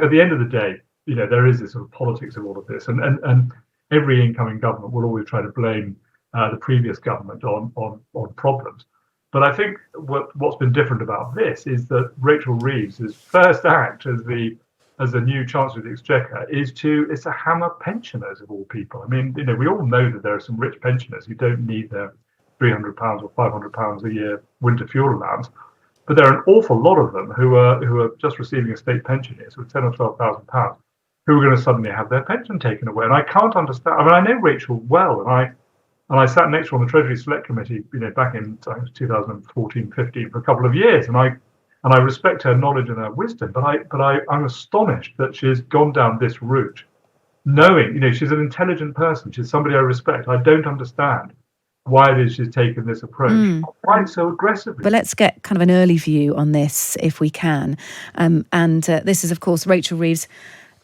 At the end of the day, there is this sort of politics of all of this, and every incoming government will always try to blame the previous government on problems. But I think what's been different about this is that Rachel Reeves' first act as the new chancellor of the exchequer is to hammer pensioners of all people. I mean, we all know that there are some rich pensioners who don't need their £300 or £500 a year winter fuel allowance. But there are an awful lot of them who are just receiving a state pension here, so £10,000 or £12,000, who are going to suddenly have their pension taken away. And I can't understand. I mean, I know Rachel well, and I sat next to her on the Treasury Select Committee, back in 2014-15 for a couple of years, and I respect her knowledge and her wisdom. But I'm astonished that she's gone down this route, knowing she's an intelligent person. She's somebody I respect. I don't understand why it is she's taken this approach quite so aggressively. But let's get kind of an early view on this, if we can. This is, of course, Rachel Reeves'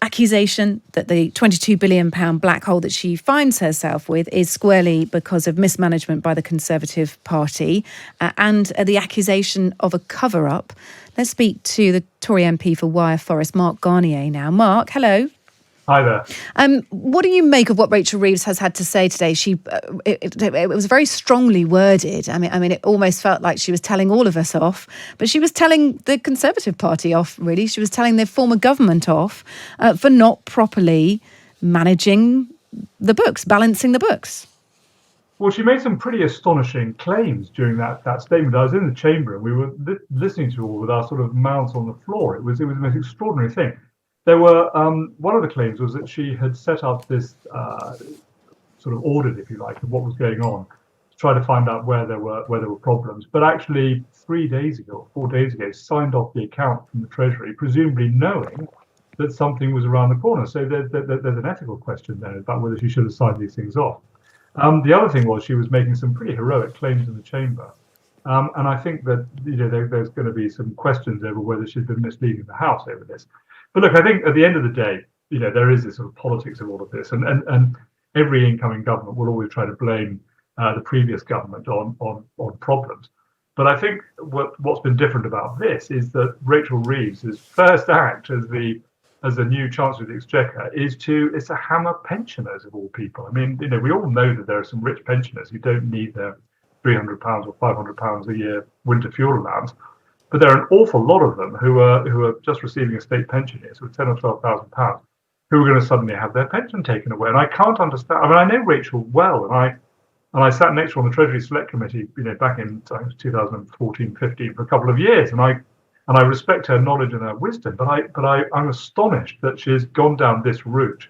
accusation that the £22 billion black hole that she finds herself with is squarely because of mismanagement by the Conservative Party and the accusation of a cover-up. Let's speak to the Tory MP for Wyre Forest, Mark Garnier now. Mark, hello. Hi there. What do you make of what Rachel Reeves has had to say today? It was very strongly worded. I mean, it almost felt like she was telling all of us off, but she was telling the Conservative Party off, really. She was telling the former government off for not properly managing the books, balancing the books. Well, she made some pretty astonishing claims during that statement. I was in the chamber and we were listening to it all with our sort of mouths on the floor. It was the most extraordinary thing. There were one of the claims was that she had set up this sort of audit, if you like, of what was going on to try to find out where there were problems. But actually, 4 days ago, signed off the account from the Treasury, presumably knowing that something was around the corner. So there's an ethical question there about whether she should have signed these things off. The other thing was she was making some pretty heroic claims in the chamber. And I think that there's going to be some questions over whether she's been misleading the House over this. But look, I think at the end of the day, there is this sort of politics of all of this, and every incoming government will always try to blame the previous government on problems. But I think what's been different about this is that Rachel Reeves' first act as the new chancellor of the exchequer is to hammer pensioners of all people. I mean, we all know that there are some rich pensioners who don't need their £300 or £500 a year winter fuel allowance. But there are an awful lot of them who are just receiving a state pension here, so £10,000 or £12,000, who are going to suddenly have their pension taken away. And I can't understand. I mean, I know Rachel well, and I sat next to her on the Treasury Select Committee, back in 2014-15 for a couple of years, and I respect her knowledge and her wisdom. But I'm astonished that she's gone down this route,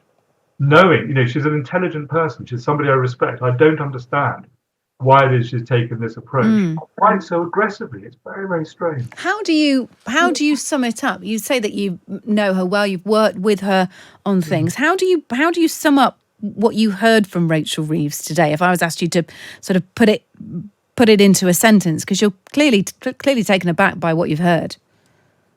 knowing she's an intelligent person. She's somebody I respect. I don't understand why it is she's taken this approach quite so aggressively. It's very, very strange. How do you sum it up? You say that you know her well, you've worked with her on things. How do you sum up what you heard from Rachel Reeves today? If I was asked you to sort of put it into a sentence, because you're clearly taken aback by what you've heard.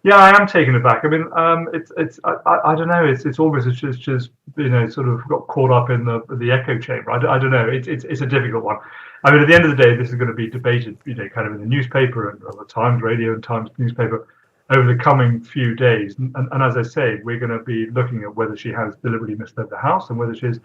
Yeah, I am taken aback. I mean, I don't know. It's almost as just sort of got caught up in the echo chamber. I don't know. It's a difficult one. I mean, at the end of the day, this is going to be debated, kind of in the newspaper and the Times Radio and Times newspaper over the coming few days. And as I say, we're going to be looking at whether she has deliberately misled the House and whether she's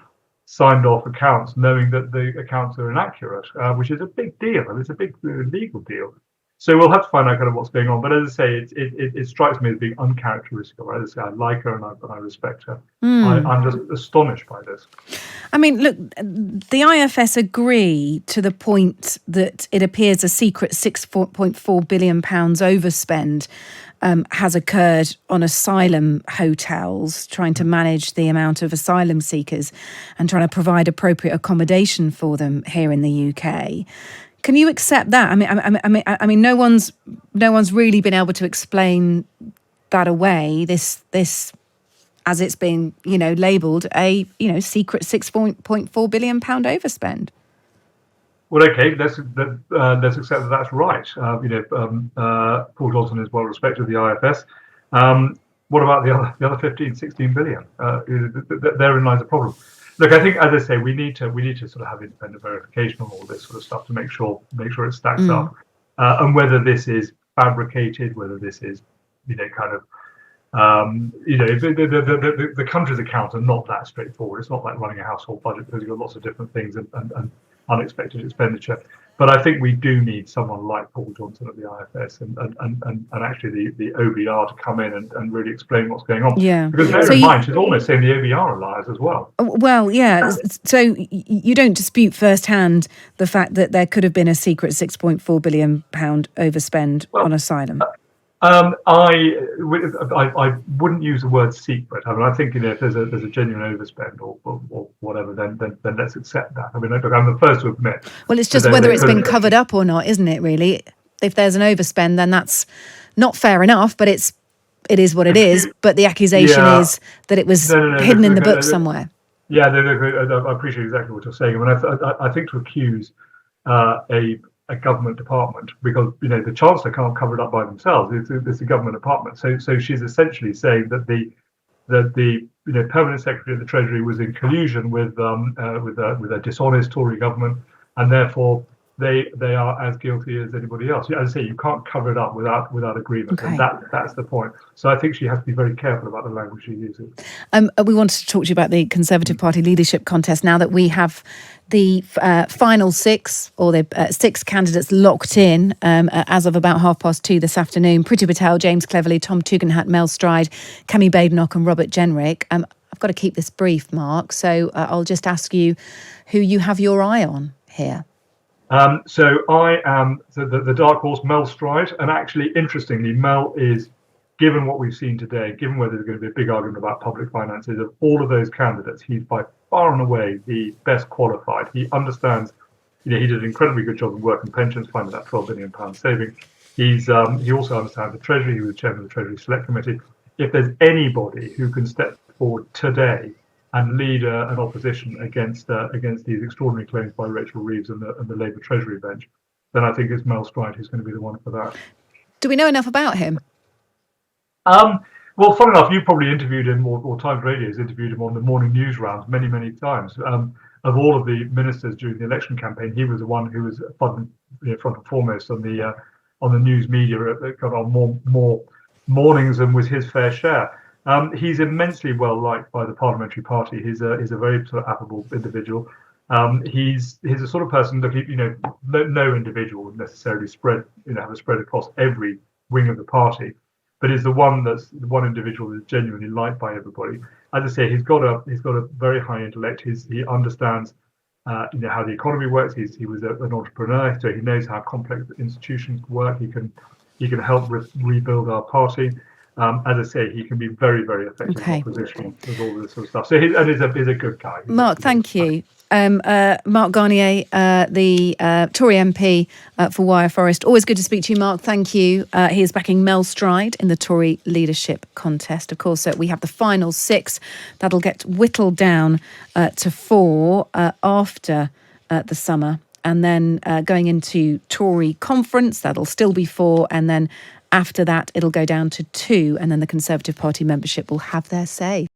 signed off accounts knowing that the accounts are inaccurate, which is a big deal, and it's a big legal deal. So we'll have to find out kind of what's going on. But as I say, it strikes me as being uncharacteristic. As I say, I like her and I respect her. I'm just astonished by this. I mean, look, the IFS agree to the point that it appears a secret £6.4 billion overspend has occurred on asylum hotels, trying to manage the amount of asylum seekers and trying to provide appropriate accommodation for them here in the UK. Can you accept that? I mean, no one's really been able to explain that away. This, as it's been, labelled a secret £6.4 billion overspend. Well, okay, let's accept that that's right. Paul Johnson is well respected of the IFS. What about the other 15, 16 billion? Therein lies the problem. Look, I think, as I say, we need to sort of have independent verification on all this sort of stuff to make sure it stacks up, and whether this is fabricated, whether this is kind of The country's accounts are not that straightforward. It's not like running a household budget because you've got lots of different things and unexpected expenditure. But I think we do need someone like Paul Johnson at the IFS and actually the OBR to come in and really explain what's going on. Yeah. Because bear in mind, she's almost saying the OBR are liars as well. Well, yeah. So you don't dispute firsthand the fact that there could have been a secret £6.4 billion overspend on asylum? I wouldn't use the word secret. I mean, I think if there's a genuine overspend or whatever, then let's accept that. I mean, look, I'm the first to admit. Well, it's just whether it's been covered up or not, isn't it? Really, if there's an overspend, then that's not fair enough. But it is what it is. But the accusation is that it was hidden in the book somewhere. Yeah, I appreciate exactly what you're saying. I mean, I think to accuse a government department, because the chancellor can't cover it up by themselves. It's a government department. So she's essentially saying that the permanent secretary of the Treasury was in collusion with a dishonest Tory government, and therefore they are as guilty as anybody else. As I say, you can't cover it up without agreement, and that's the point. So I think she has to be very careful about the language she uses. We wanted to talk to you about the Conservative Party leadership contest now that we have the final six, or the six candidates locked in as of about 2:30 this afternoon. Priti Patel, James Cleverly, Tom Tugendhat, Mel Stride, Kemi Badenoch and Robert Jenrick. I've got to keep this brief, Mark, so I'll just ask you who you have your eye on here. So I am the dark horse, Mel Stride, and actually, interestingly, Mel is, given what we've seen today, given whether there's going to be a big argument about public finances, of all of those candidates, he's by far and away the best qualified. He understands, he did an incredibly good job in work and pensions, finding that £12 billion saving. He also understands the Treasury. He was chairman of the Treasury Select Committee. If there's anybody who can step forward today and lead an opposition against these extraordinary claims by Rachel Reeves and the Labour Treasury bench, then I think it's Mel Stride who's going to be the one for that. Do we know enough about him? Well, fun enough, you probably interviewed him, or Times Radio's interviewed him on the morning news rounds many, many times. Of all of the ministers during the election campaign, he was the one who was front and foremost on the news media, got on more mornings than was his fair share. He's immensely well liked by the parliamentary party. He's a very sort of affable individual. He's the sort of person that no individual would necessarily have a spread across every wing of the party, but is the one individual that's genuinely liked by everybody. As I say, he's got a very high intellect. He understands how the economy works. He was an entrepreneur, so he knows how complex institutions work. He can help rebuild our party. As I say, he can be very, very effective in opposition with all this sort of stuff. So he's a good guy. Mark, thank you. Mark Garnier, the Tory MP for Wyre Forest. Always good to speak to you, Mark. Thank you. He is backing Mel Stride in the Tory leadership contest. Of course, we have the final six. That'll get whittled down to four after the summer. And then going into Tory conference, that'll still be four. And then after that, it'll go down to two. And then the Conservative Party membership will have their say.